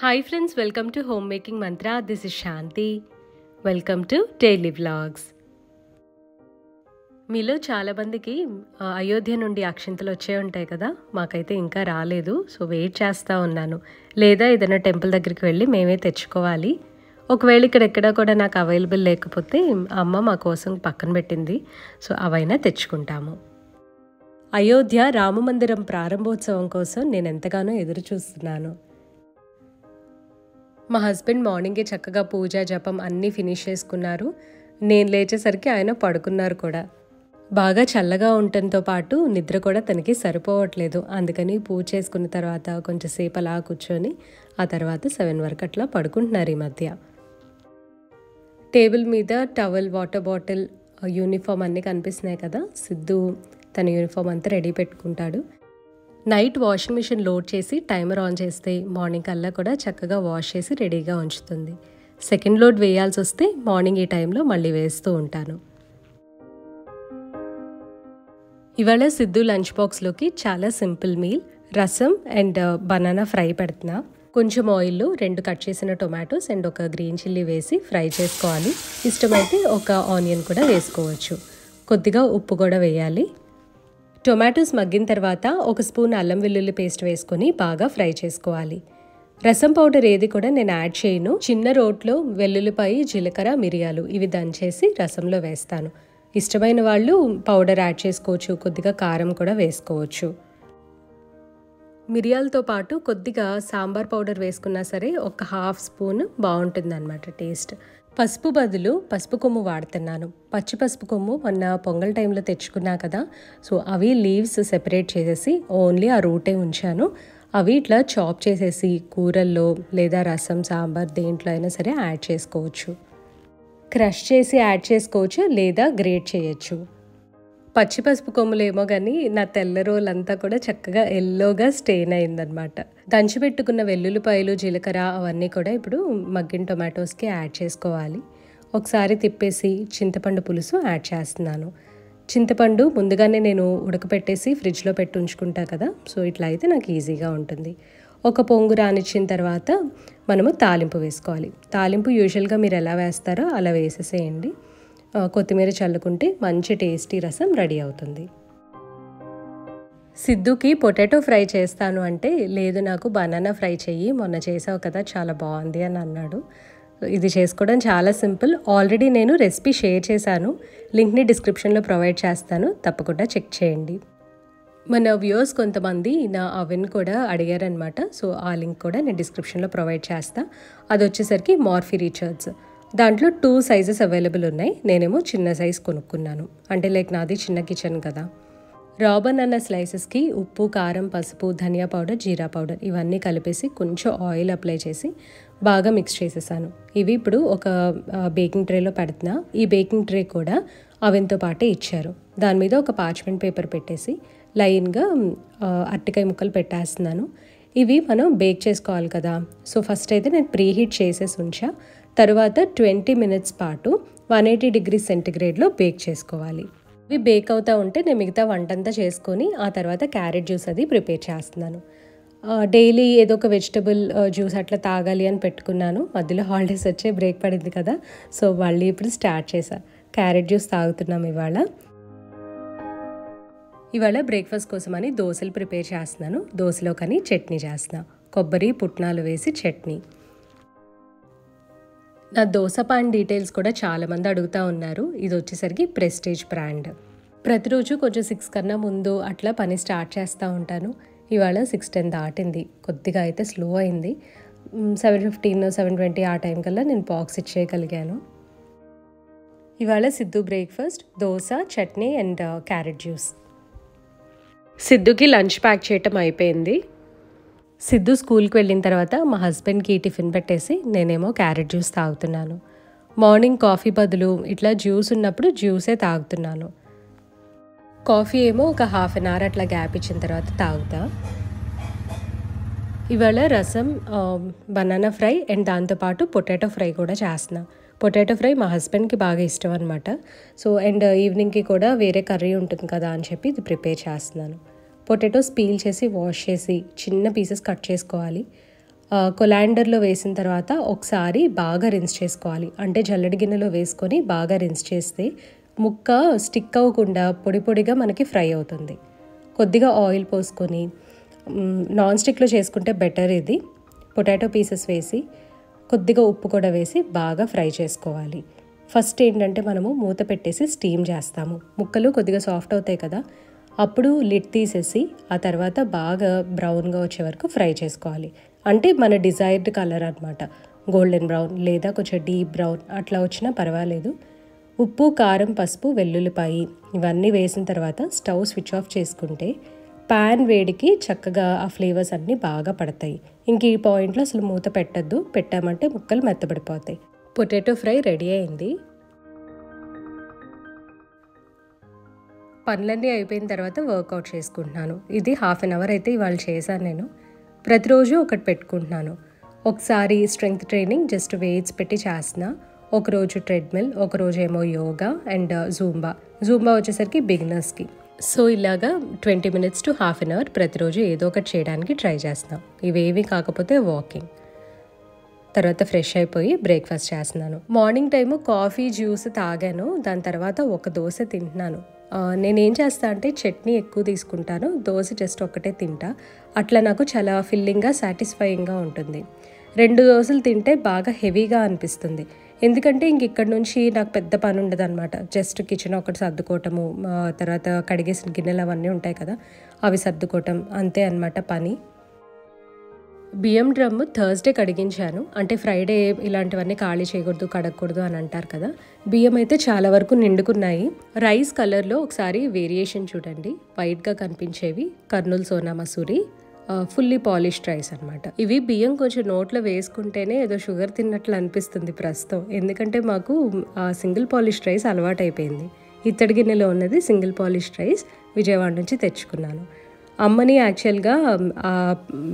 Hi friends, welcome to Homemaking Mantra. This is Shanti. Welcome to Daily Vlogs. మీలో చాలామందికి అయోధ్య నుండి అక్షింతలు వచ్చే ఉంటాయి కదా, మాకైతే ఇంకా రాలేదు. సో వెయిట్ చేస్తూ ఉన్నాను. లేదా ఏదైనా టెంపుల్ దగ్గరికి వెళ్ళి మేమే తెచ్చుకోవాలి. ఒకవేళ ఇక్కడెక్కడా కూడా నాకు అవైలబుల్ లేకపోతే అమ్మ మా కోసం పక్కన పెట్టింది. సో అవైనా తెచ్చుకుంటాము. అయోధ్య రామమందిరం ప్రారంభోత్సవం కోసం నేను ఎంతగానో ఎదురు చూస్తున్నాను. మా హస్బెండ్ మార్నింగే చక్కగా పూజ జపం అన్నీ ఫినిష్ చేసుకున్నారు. నేను లేచేసరికి ఆయన పడుకున్నారు కూడా. బాగా చల్లగా ఉండటంతో పాటు నిద్ర కూడా తనకి సరిపోవట్లేదు. అందుకని పూజ చేసుకున్న తర్వాత కొంచెంసేపు అలా కూర్చొని ఆ తర్వాత 7 వరకు అట్లా పడుకుంటున్నారు ఈ మధ్య. టేబుల్ మీద టవల్, వాటర్ బాటిల్, యూనిఫామ్ అన్నీ కనిపిస్తున్నాయి కదా. సిద్ధు తన యూనిఫామ్ అంతా రెడీ పెట్టుకుంటాడు. నైట్ వాషింగ్ మిషన్ లోడ్ చేసి టైమర్ ఆన్ చేస్తే మార్నింగ్ కల్లా కూడా చక్కగా వాష్ చేసి రెడీగా ఉంచుతుంది. సెకండ్ లోడ్ వేయాల్సి వస్తే మార్నింగ్ ఈ టైంలో మళ్ళీ వేస్తూ ఉంటాను. ఇవాళ సిద్ధు లంచ్ బాక్స్లోకి చాలా సింపుల్ మీల్, రసం అండ్ బనానా ఫ్రై పెడుతున్నా. కొంచెం ఆయిల్లో 2 కట్ చేసిన టొమాటోస్ అండ్ ఒక గ్రీన్ చిల్లీ వేసి ఫ్రై చేసుకోవాలి. ఇష్టమైతే ఒక ఆనియన్ కూడా వేసుకోవచ్చు. కొద్దిగా ఉప్పు కూడా వేయాలి. టొమాటోస్ మగ్గిన తర్వాత 1 స్పూన్ అల్లం వెల్లుల్లి పేస్ట్ వేసుకొని బాగా ఫ్రై చేసుకోవాలి. రసం పౌడర్ ఏది కూడా నేను యాడ్ చేయను. చిన్న రోట్లో వెల్లుల్లిపాయ, జీలకర్ర, మిరియాలు ఇవి దంచేసి రసంలో వేస్తాను. ఇష్టమైన వాళ్ళు పౌడర్ యాడ్ చేసుకోవచ్చు. కొద్దిగా కారం కూడా వేసుకోవచ్చు. మిరియాలతో పాటు కొద్దిగా సాంబార్ పౌడర్ వేసుకున్నా సరే ఒక 1/2 స్పూన్ బాగుంటుంది అన్నమాట టేస్ట్. పసుపు బదులు పసుపు కొమ్ము వాడుతున్నాను. పచ్చి పసుపు కొమ్ము మొన్న పొంగల్ టైంలో తెచ్చుకున్నా కదా, సో అవి లీవ్స్ సెపరేట్ చేసేసి ఓన్లీ ఆ రూటే ఉంచాను. అవి ఇట్లా చాప్ చేసేసి కూరల్లో లేదా రసం, సాంబార్ దేంట్లో అయినా సరే యాడ్ చేసుకోవచ్చు. క్రష్ చేసి యాడ్ చేసుకోవచ్చు లేదా గ్రేట్ చేయొచ్చు. పచ్చి పసుపు కొమ్ములేమో కానీ నా తెల్ల రోల్ అంతా కూడా చక్కగా ఎల్లోగా స్టెయిన్ అయిందనమాట. దంచిపెట్టుకున్న వెల్లుల్లిపాయలు, జీలకర్ర అవన్నీ కూడా ఇప్పుడు మగ్గిన టొమాటోస్కి యాడ్ చేసుకోవాలి. ఒకసారి తిప్పేసి చింతపండు పులుసు యాడ్ చేస్తున్నాను. చింతపండు ముందుగానే నేను ఉడకపెట్టేసి ఫ్రిడ్జ్లో పెట్టి ఉంచుకుంటా కదా, సో ఇట్లా అయితే నాకు ఈజీగా ఉంటుంది. ఒక పొంగు రానిచ్చిన తర్వాత మనము తాలింపు వేసుకోవాలి. తాలింపు యూజువల్గా మీరు ఎలా వేస్తారో అలా వేసేసేయండి. కొత్తిమీర చల్లుకుంటే మంచి టేస్టీ రసం రెడీ అవుతుంది. సిద్ధుకి పొటాటో ఫ్రై చేస్తాను అంటే, లేదు నాకు బనానా ఫ్రై చెయ్యి, మొన్న చేసావు కదా చాలా బాగుంది అని అన్నాడు. ఇది చేసుకోవడం చాలా సింపుల్. ఆల్రెడీ నేను రెసిపీ షేర్ చేశాను. లింక్ని డిస్క్రిప్షన్లో ప్రొవైడ్ చేస్తాను, తప్పకుండా చెక్ చేయండి. మన వ్యూవర్స్ కొంతమంది నా అవెన్ కూడా అడిగారనమాట. సో ఆ లింక్ కూడా నేను డిస్క్రిప్షన్లో ప్రొవైడ్ చేస్తాను. అది వచ్చేసరికి మార్ఫీ రీఛార్జ్. దాంట్లో 2 సైజెస్ అవైలబుల్ ఉన్నాయి. నేనేమో చిన్న సైజ్ కొనుక్కున్నాను. అంటే నాది చిన్న కిచెన్ కదా. రా బనానా స్లైసెస్కి ఉప్పు, కారం, పసుపు, ధనియా పౌడర్, జీరా పౌడర్ ఇవన్నీ కలిపేసి కొంచెం ఆయిల్ అప్లై చేసి బాగా మిక్స్ చేసేసాను. ఇవి ఇప్పుడు ఒక బేకింగ్ ట్రేలో పెడుతున్నా. ఈ బేకింగ్ ట్రే కూడా అవెన్తో పాటే ఇచ్చారు. దాని మీద ఒక పార్చ్మెంట్ పేపర్ పెట్టేసి లైన్గా అరటికాయ ముక్కలు పెట్టేస్తున్నాను. ఇవి మనం బేక్ చేసుకోవాలి కదా. సో ఫస్ట్ అయితే నేను ప్రీహీట్ చేసేసి ఉంచా. తర్వాత 20 మినిట్స్ పాటు 180 డిగ్రీ సెంటిగ్రేడ్లో బేక్ చేసుకోవాలి. ఇవి బేక్ అవుతూ ఉంటే నేను మిగతా వంటంతా చేసుకొని ఆ తర్వాత క్యారెట్ జ్యూస్ అది ప్రిపేర్ చేస్తున్నాను. డైలీ ఏదో ఒక వెజిటబుల్ జ్యూస్ అట్లా తాగాలి అని పెట్టుకున్నాను. మధ్యలో హాలిడేస్ వచ్చే బ్రేక్ పడింది కదా, సో మళ్ళీ ఇప్పుడు స్టార్ట్ చేశా. క్యారెట్ జ్యూస్ తాగుతున్నాం ఇవాళ బ్రేక్ఫాస్ట్ కోసమని దోశలు ప్రిపేర్ చేస్తున్నాను. దోశలో కానీ చట్నీ చేస్తున్నాను. కొబ్బరి, పుట్నాలు వేసి చట్నీ. నా దోశ పాన్ డీటెయిల్స్ కూడా చాలామంది అడుగుతూ ఉన్నారు. ఇది వచ్చేసరికి ప్రెస్టీజ్ బ్రాండ్. ప్రతిరోజు కొంచెం 6 కన్నా ముందు అట్లా పని స్టార్ట్ చేస్తూ ఉంటాను. ఇవాళ 6:10 దాటింది. కొద్దిగా అయితే స్లో అయింది. 7:15, 7:20 ఆ టైం కల్లా నేను బాక్స్ ఇచ్చేయగలిగాను. ఇవాళ Siddhu breakfast dosa, chutney and carrot juice. సిద్ధుకి లంచ్ ప్యాక్ చేయటం అయిపోయింది. సిద్ధు స్కూల్కి వెళ్ళిన తర్వాత మా హస్బెండ్కి టిఫిన్ పెట్టేసి నేనేమో క్యారెట్ జ్యూస్ తాగుతున్నాను. మార్నింగ్ కాఫీ బదులు ఇట్లా జ్యూస్ ఉన్నప్పుడు జ్యూసే తాగుతున్నాను. కాఫీ ఏమో ఒక 1/2 అవర్ అట్లా గ్యాప్ ఇచ్చిన తర్వాత తాగుతా. ఇవాళ రసం, బనానా ఫ్రై అండ్ దాంతోపాటు పొటాటో ఫ్రై కూడా చేస్తున్నా. పొటాటో ఫ్రై మా హస్బెండ్కి బాగా ఇష్టం అనమాట. సో అండ్ ఈవినింగ్కి కూడా వేరే కర్రీ ఉంటుంది కదా అని చెప్పి ఇది ప్రిపేర్ చేస్తున్నాను. పొటాటోస్ పీల్ చేసి వాష్ చేసి చిన్న పీసెస్ కట్ చేసుకోవాలి. కొలాండర్లో వేసిన తర్వాత ఒకసారి బాగా రిన్స్ చేసుకోవాలి. అంటే జల్లెడ గిన్నెలో వేసుకొని బాగా రిన్స్ చేస్తే ముక్క స్టిక్ అవ్వకుండా పొడి పొడిగా మనకి ఫ్రై అవుతుంది. కొద్దిగా ఆయిల్ పోసుకొని నాన్ స్టిక్లో చేసుకుంటే బెటర్. ఇది పొటాటో పీసెస్ వేసి కొద్దిగా ఉప్పు కూడా వేసి బాగా ఫ్రై చేసుకోవాలి. ఫస్ట్ ఏంటంటే మనము మూత పెట్టేసి స్టీమ్ చేస్తాము. ముక్కలు కొద్దిగా సాఫ్ట్ అవుతాయి కదా, అప్పుడు లిడ్ తీసేసి ఆ తర్వాత బాగా బ్రౌన్గా వచ్చే వరకు ఫ్రై చేసుకోవాలి. అంటే మన డిజైర్డ్ కలర్ అనమాట, గోల్డెన్ బ్రౌన్ లేదా కొంచెం డీప్ బ్రౌన్ అట్లా వచ్చినా పర్వాలేదు. ఉప్పు, కారం, పసుపు, వెల్లుల్లిపాయి ఇవన్నీ వేసిన తర్వాత స్టవ్ స్విచ్ ఆఫ్ చేసుకుంటే ప్యాన్ వేడికి చక్కగా ఆ ఫ్లేవర్స్ అన్నీ బాగా పడతాయి. ఇంక ఈ పాయింట్లో అసలు మూత పెట్టద్దు, పెట్టామంటే ముక్కలు మెత్తబడిపోతాయి. పొటాటో ఫ్రై రెడీ అయింది. పనులన్నీ అయిపోయిన తర్వాత వర్కౌట్ చేసుకుంటున్నాను. ఇది 1/2 అవర్ అయితే ఇవాళ చేశాను నేను. ప్రతిరోజు ఒకటి పెట్టుకుంటున్నాను. ఒకసారి స్ట్రెంగ్త్ ట్రైనింగ్ జస్ట్ వెయిట్స్ పెట్టి చేస్తున్నా, ఒకరోజు ట్రెడ్మిల్, ఒకరోజు ఏమో యోగా అండ్ జూంబా వచ్చేసరికి బిగినర్స్కి. సో ఇలాగా 20 minutes to 1/2 hour ప్రతిరోజు ఏదో ఒకటి చేయడానికి ట్రై చేస్తున్నాం. ఇవేవి కాకపోతే వాకింగ్. తర్వాత ఫ్రెష్ అయిపోయి బ్రేక్ఫాస్ట్ చేస్తున్నాను. మార్నింగ్ టైము కాఫీ, జ్యూస్ తాగాను. దాని తర్వాత ఒక దోశ తింటున్నాను. నేనేం చేస్తా అంటే చట్నీ ఎక్కువ తీసుకుంటాను, దోశ జస్ట్ ఒక్కటే తింటా. అట్లా నాకు చాలా ఫిల్లింగ్గా, సాటిస్ఫైయింగ్గా ఉంటుంది. 2 దోశలు తింటే బాగా హెవీగా అనిపిస్తుంది. ఎందుకంటే ఇంక ఇక్కడ నుంచి నాకు పెద్ద పని ఉండదు అనమాట. జస్ట్ కిచెన్ ఒకటి సర్దుకోవటము, తర్వాత కడిగేసిన గిన్నెలు అవన్నీ ఉంటాయి కదా, అవి సర్దుకోవటం, అంతే అనమాట పని. బియ్యం డ్రమ్ థర్స్డే కడిగించాను. అంటే ఫ్రైడే ఇలాంటివన్నీ ఖాళీ చేయకూడదు, కడగకూడదు అని అంటారు కదా. బియ్యం అయితే చాలా వరకు నిండుకున్నాయి. రైస్ కలర్లో ఒకసారి వేరియేషన్ చూడండి, వైట్గా కనిపించేవి Kurnool Sona Masuri fully polished rice అనమాట. ఇవి బియ్యం కొంచెం నోట్లో వేసుకుంటేనే ఏదో షుగర్ తిన్నట్లు అనిపిస్తుంది ప్రస్తుతం. ఎందుకంటే మాకు సింగిల్ పాలిష్డ్ రైస్ అలవాటైపోయింది. ఇత్తడి గిన్నెలో ఉన్నది సింగిల్ పాలిష్డ్ రైస్ విజయవాడ నుంచి తెచ్చుకున్నాను. అమ్మని యాక్చువల్గా ఆ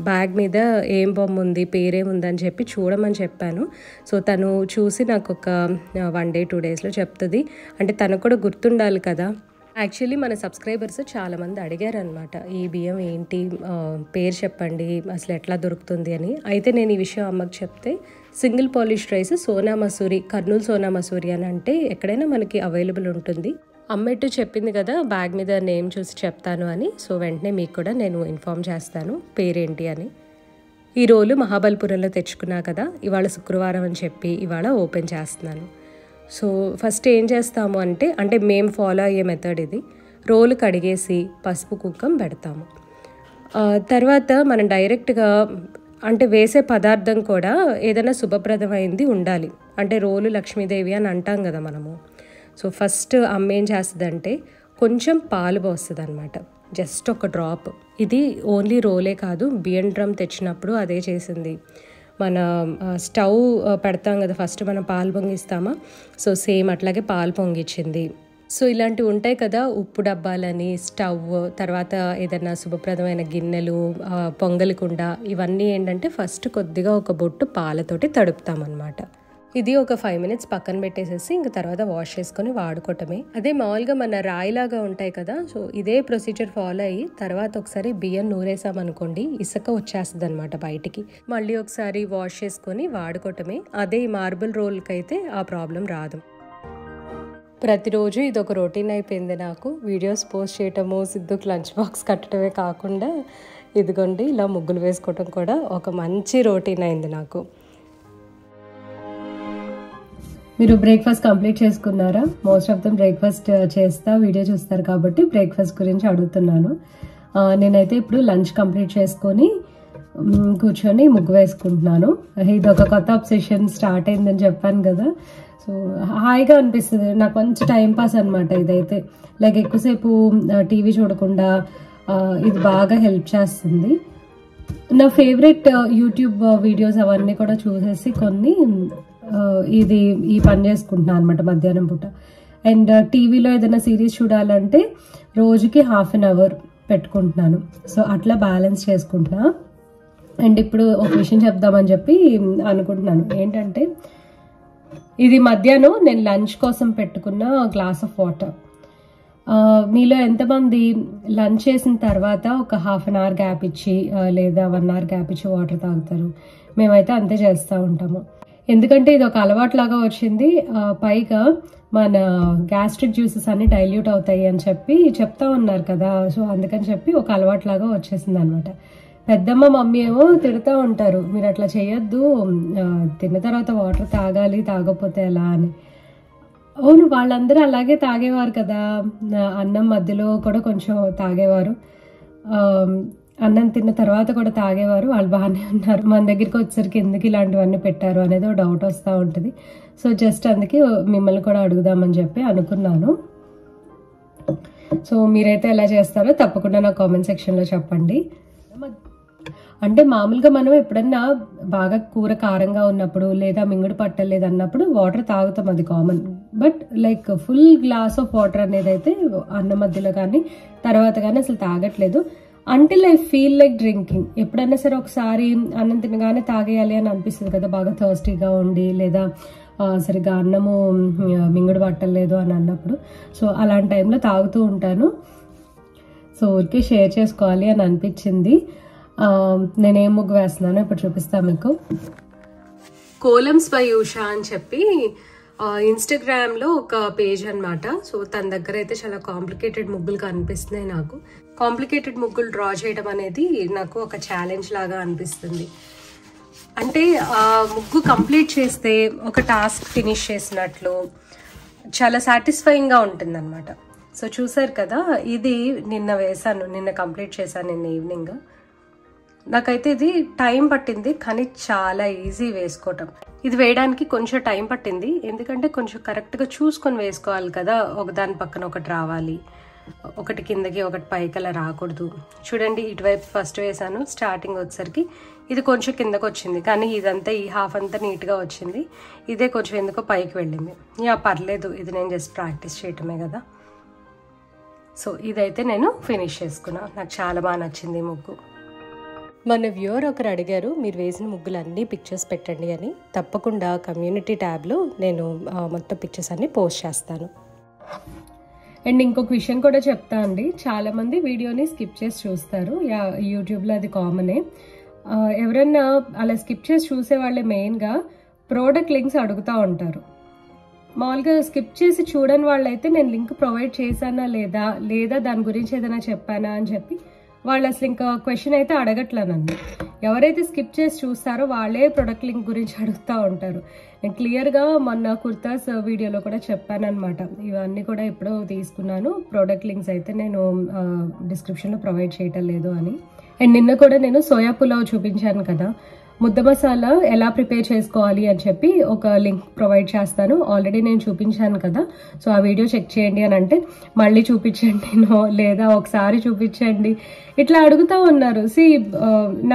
బ్యాగ్ మీద ఏం బొమ్మ ఉంది, పేరేముందని చెప్పి చూడమని చెప్పాను. సో తను చూసి నాకు ఒక 1 day 2 daysలో చెప్తుంది. అంటే తనకు కూడా గుర్తుండాలి కదా. యాక్చువల్లీ మన సబ్స్క్రైబర్స్ చాలామంది అడిగారు అనమాట, ఈ బియ్యం ఏంటి, పేరు చెప్పండి, అసలు ఎట్లా దొరుకుతుంది అని. అయితే నేను ఈ విషయం అమ్మకి చెప్తే single polished rice Sona Masuri, Kurnool Sona Masuri అని అంటే ఎక్కడైనా మనకి అవైలబుల్ ఉంటుంది. అమ్మ ఎటు చెప్పింది కదా బ్యాగ్ మీద నేమ్ చూసి చెప్తాను అని. సో వెంటనే మీకు కూడా నేను ఇన్ఫామ్ చేస్తాను పేరేంటి అని. ఈ రోలు మహాబలిపురంలో తెచ్చుకున్నా కదా, ఇవాళ శుక్రవారం అని చెప్పి ఇవాళ ఓపెన్ చేస్తున్నాను. సో ఫస్ట్ ఏం చేస్తాము అంటే మేము ఫాలో అయ్యే మెథడ్ ఇది. రోలు కడిగేసి పసుపు, కుంకుమ పెడతాము. తర్వాత మనం డైరెక్ట్గా అంటే వేసే పదార్థం కూడా ఏదైనా శుభప్రదమైంది ఉండాలి. అంటే రోలు లక్ష్మీదేవి అని అంటాం కదా మనము. సో ఫస్ట్ అమ్మ ఏం చేస్తుందంటే కొంచెం పాలు పోస్తుంది అనమాట, జస్ట్ ఒక డ్రాప్. ఇది ఓన్లీ రోలే కాదు, బియ్యం డ్రమ్ తెచ్చినప్పుడు అదే చేసింది. మన స్టవ్ పెడతాం కదా, ఫస్ట్ మనం పాలు పొంగిస్తామా, సో సేమ్ అట్లాగే పాలు పొంగిచ్చింది. సో ఇలాంటివి ఉంటాయి కదా, ఉప్పు డబ్బాలని, స్టవ్, తర్వాత ఏదైనా శుభప్రదమైన గిన్నెలు, పొంగలి కుండ, ఇవన్నీ ఏంటంటే ఫస్ట్ కొద్దిగా ఒక బొట్టు పాలతోటి తడుపుతామన్నమాట. ఇది ఒక 5 minutes పక్కన పెట్టేసేసి ఇంక తర్వాత వాష్ చేసుకొని వాడుకోవటమే. అదే మామూలుగా మన రాయిలాగా ఉంటాయి కదా, సో ఇదే ప్రొసీజర్ ఫాలో అయ్యి తర్వాత ఒకసారి బియ్యం నూరేసామనుకోండి, ఇసుక వచ్చేస్తుంది అనమాట బయటికి. మళ్ళీ ఒకసారి వాష్ చేసుకొని వాడుకోవటమే. అదే ఈ మార్బుల్ రోల్కి అయితే ఆ ప్రాబ్లం రాదు. ప్రతిరోజు ఇది ఒక రొటీన్ అయిపోయింది నాకు. వీడియోస్ పోస్ట్ చేయటము, సిద్ధుకు లంచ్ బాక్స్ కట్టడమే కాకుండా ఇదిగోండి ఇలా ముగ్గులు వేసుకోవటం కూడా ఒక మంచి రొటీన్ అయింది నాకు. మీరు బ్రేక్ఫాస్ట్ కంప్లీట్ చేసుకున్నారా? మోస్ట్ ఆఫ్ దమ్ బ్రేక్ఫాస్ట్ చేస్తా వీడియో చూస్తారు కాబట్టి బ్రేక్ఫాస్ట్ గురించి అడుగుతున్నాను. నేనైతే ఇప్పుడు లంచ్ కంప్లీట్ చేసుకొని కూర్చొని ముగ్గు వేసుకుంటున్నాను. ఇది ఒక కొత్త అబ్సెషన్ స్టార్ట్ అయిందని చెప్పాను కదా, సో హాయిగా అనిపిస్తుంది నాకు, మంచి టైం పాస్ అనమాట ఇదైతే. లైక్ ఎక్కువసేపు టీవీ చూడకుండా ఇది బాగా హెల్ప్ చేస్తుంది. నా ఫేవరెట్ యూట్యూబ్ వీడియోస్ అవన్నీ కూడా చూసేసి కొన్ని ఈ పని చేసుకుంటున్నాను అనమాట మధ్యాహ్నం పూట. అండ్ టీవీలో ఏదైనా సిరీస్ చూడాలంటే రోజుకి 1/2 hour పెట్టుకుంటున్నాను. సో అట్లా బ్యాలెన్స్ చేసుకుంటున్నా. అండ్ ఇప్పుడు ఒక విషయం చెప్దామని చెప్పి అనుకుంటున్నాను. ఏంటంటే ఇది మధ్యాహ్నం నేను లంచ్ కోసం పెట్టుకున్న గ్లాస్ ఆఫ్ వాటర్. మీలో ఎంతమంది లంచ్ చేసిన తర్వాత ఒక హాఫ్ అన్ అవర్ గ్యాప్ ఇచ్చి లేదా 1 అవర్ గ్యాప్ ఇచ్చి వాటర్ తాగుతారు? మేమైతే అంతే చేస్తూ ఉంటాము. ఎందుకంటే ఇది ఒక అలవాటులాగా వచ్చింది. పైగా మన గ్యాస్ట్రిక్ జ్యూసెస్ అన్ని డైల్యూట్ అవుతాయి అని చెప్పి చెప్తా ఉన్నారు కదా. సో అందుకని చెప్పి ఒక అలవాటులాగా వచ్చేసింది అనమాట. పెద్దమ్మ మమ్మీ ఏమో తిడుతూ ఉంటారు, మీరు అట్లా చేయొద్దు, తిన్న తర్వాత వాటర్ తాగాలి, తాగకపోతే ఎలా అని. అవును, వాళ్ళందరూ అలాగే తాగేవారు కదా. అన్నం మధ్యలో కూడా కొంచెం తాగేవారు, అన్నం తిన్న తర్వాత కూడా తాగేవారు. వాళ్ళు బాగానే ఉన్నారు. మన దగ్గరికి వచ్చేసరికి ఎందుకు ఇలాంటివన్నీ పెట్టారు అనేది ఒక డౌట్ వస్తూ ఉంటుంది. సో జస్ట్ అందుకే మిమ్మల్ని కూడా అడుగుదామని చెప్పి అనుకున్నాను. సో మీరైతే ఎలా చేస్తారో తప్పకుండా నా కామెంట్ సెక్షన్లో చెప్పండి. అంటే మామూలుగా మనం ఎప్పుడన్నా బాగా కూర కారంగా ఉన్నప్పుడు లేదా మింగుడు పట్టలేదు అన్నప్పుడు వాటర్ తాగుతాం, అది common. But like full glass of water అనేది అయితే అన్న మధ్యలో కానీ తర్వాత కానీ అసలు తాగట్లేదు. Until I feel like drinking. ఎప్పుడన్నా సరే ఒకసారి అన్నం తినగానే తాగేయాలి అని అనిపిస్తుంది కదా, బాగా థర్స్టీగా ఉండి లేదా సరిగ్గా అన్నము మింగుడు పట్టలేదు అని అన్నప్పుడు. సో అలాంటి టైంలో తాగుతూ ఉంటాను. సో ఊరికే షేర్ చేసుకోవాలి అని అనిపించింది. నేనేం ముగ్గు వేస్తున్నానో ఇప్పుడు చూపిస్తాను మీకు. కోలమ్స్ బై ఉషా అని చెప్పి ఇన్స్టాగ్రామ్లో ఒక పేజ్ అనమాట. సో తన దగ్గర అయితే చాలా కాంప్లికేటెడ్ ముగ్గులు కనిపిస్తున్నాయి. నాకు కాంప్లికేటెడ్ ముగ్గులు డ్రా చేయడం అనేది నాకు ఒక ఛాలెంజ్ లాగా అనిపిస్తుంది. అంటే ముగ్గు కంప్లీట్ చేస్తే ఒక టాస్క్ ఫినిష్ చేసినట్లు చాలా సాటిస్ఫైయింగ్గా ఉంటుందన్నమాట. సో చూసారు కదా, ఇది నిన్న వేసాను, నిన్న కంప్లీట్ చేశాను, నిన్న ఈవినింగ్. నాకైతే ఇది టైం పట్టింది, కానీ చాలా ఈజీ వేసుకోవటం. ఇది వేయడానికి కొంచెం టైం పట్టింది, ఎందుకంటే కొంచెం కరెక్ట్గా చూసుకొని వేసుకోవాలి కదా. ఒకదాని పక్కన ఒకటి రావాలి, ఒకటి కిందకి ఒకటి పైకి అలా రాకూడదు. చూడండి, ఇటువైపు ఫస్ట్ వేసాను, స్టార్టింగ్ వచ్చేసరికి ఇది కొంచెం కిందకు వచ్చింది, కానీ ఇదంతా ఈ హాఫ్ అంతా నీట్గా వచ్చింది. ఇదే కొంచెం ఎందుకో పైకి వెళ్ళింది. పర్లేదు, ఇది నేను జస్ట్ ప్రాక్టీస్ చేయటమే కదా. సో ఇదైతే నేను ఫినిష్ చేసుకున్నా. నాకు చాలా బాగా నచ్చింది ముగ్గు. మన వ్యూవర్ ఒకరు అడిగారు, మీరు వేసిన ముగ్గులు అన్నీ పిక్చర్స్ పెట్టండి అని. తప్పకుండా కమ్యూనిటీ ట్యాబ్లో నేను మొత్తం పిక్చర్స్ అన్నీ పోస్ట్ చేస్తాను. అండ్ ఇంకొక విషయం కూడా చెప్తా అండి, చాలామంది వీడియోని స్కిప్ చేసి చూస్తారు. యూట్యూబ్లో అది కామనే. ఎవరన్నా అలా స్కిప్ చేసి చూసే వాళ్ళే మెయిన్గా ప్రోడక్ట్ లింక్స్ అడుగుతూ ఉంటారు. మామూలుగా స్కిప్ చేసి చూడని వాళ్ళైతే నేను లింక్ ప్రొవైడ్ చేశానా లేదా దాని గురించి ఏదైనా చెప్పానా అని చెప్పి వాళ్ళు అసలు ఇంకా క్వశ్చన్ అయితే అడగట్లేనండి. ఎవరైతే స్కిప్ చేసి చూస్తారో వాళ్ళే ప్రొడక్ట్ లింక్ గురించి అడుగుతూ ఉంటారు. నేను క్లియర్గా మొన్న కుర్తాస్ వీడియోలో కూడా చెప్పానమాట. ఇవన్నీ కూడా ఎప్పుడో తీసుకున్నాను, ప్రోడక్ట్ లింక్స్ అయితే నేను డిస్క్రిప్షన్లో ప్రొవైడ్ చేయటం లేదు అని. అండ్ నిన్న కూడా నేను సోయా పులావ్ చూపించాను కదా, ముద్ద మసాలా ఎలా ప్రిపేర్ చేసుకోవాలి అని చెప్పి ఒక లింక్ ప్రొవైడ్ చేస్తాను. ఆల్రెడీ నేను చూపించాను కదా, సో ఆ వీడియో చెక్ చేయండి అని అంటే మళ్ళీ చూపించండి లేదా ఒకసారి చూపించండి ఇట్లా అడుగుతూ ఉన్నారు.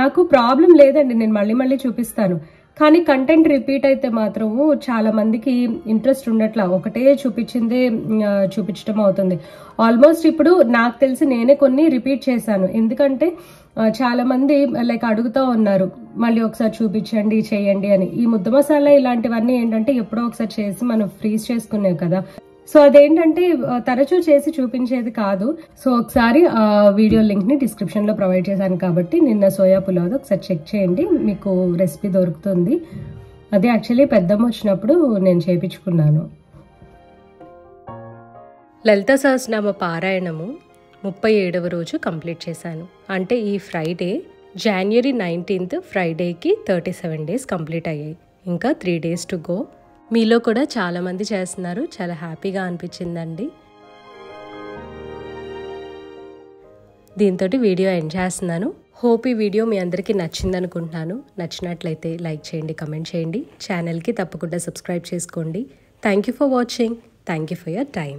నాకు ప్రాబ్లం లేదండి, నేను మళ్ళీ చూపిస్తాను. కానీ కంటెంట్ రిపీట్ అయితే మాత్రము చాలా మందికి ఇంట్రెస్ట్ ఉండట్లా, ఒకటే చూపించిందే చూపించడం అవుతుంది. ఆల్మోస్ట్ ఇప్పుడు నాకు తెలిసి నేనే కొన్ని రిపీట్ చేశాను, ఎందుకంటే చాలా మంది లైక్ అడుగుతూ ఉన్నారు మళ్ళీ ఒకసారి చూపించండి చేయండి అని. ఈ ముద్ద మసాలా ఇలాంటివన్నీ ఏంటంటే ఎప్పుడో ఒకసారి చేసి మనం ఫ్రీజ్ చేసుకునేవి కదా. సో అదేంటంటే తరచూ చేసి చూపించేది కాదు. సో ఒకసారి ఆ వీడియో లింక్ ని డిస్క్రిప్షన్ లో ప్రొవైడ్ చేశాను కాబట్టి నిన్న సోయా పులావ్ ఒకసారి చెక్ చేయండి, మీకు రెసిపీ దొరుకుతుంది. అది యాక్చువల్లీ పెద్దమ్మ వచ్చినప్పుడు నేను చేయించుకున్నాను. లలిత సహస్రనామ పారాయణము 37వ రోజు కంప్లీట్ చేశాను. అంటే ఈ Friday January 19th ఫ్రైడేకి 37 days complete అయ్యాయి. ఇంకా 3 డేస్ టు గో. మీలో కూడా చాలామంది చేస్తున్నారు, చాలా హ్యాపీగా అనిపించిందండి. దీంతో వీడియో ఎండ్ చేస్తున్నాను. హోప్ ఈ వీడియో మీ అందరికీ నచ్చింది అనుకుంటున్నాను. నచ్చినట్లయితే లైక్ చేయండి, కమెంట్ చేయండి, ఛానల్కి తప్పకుండా సబ్స్క్రైబ్ చేసుకోండి. Thank you for watching. Thank you for your time.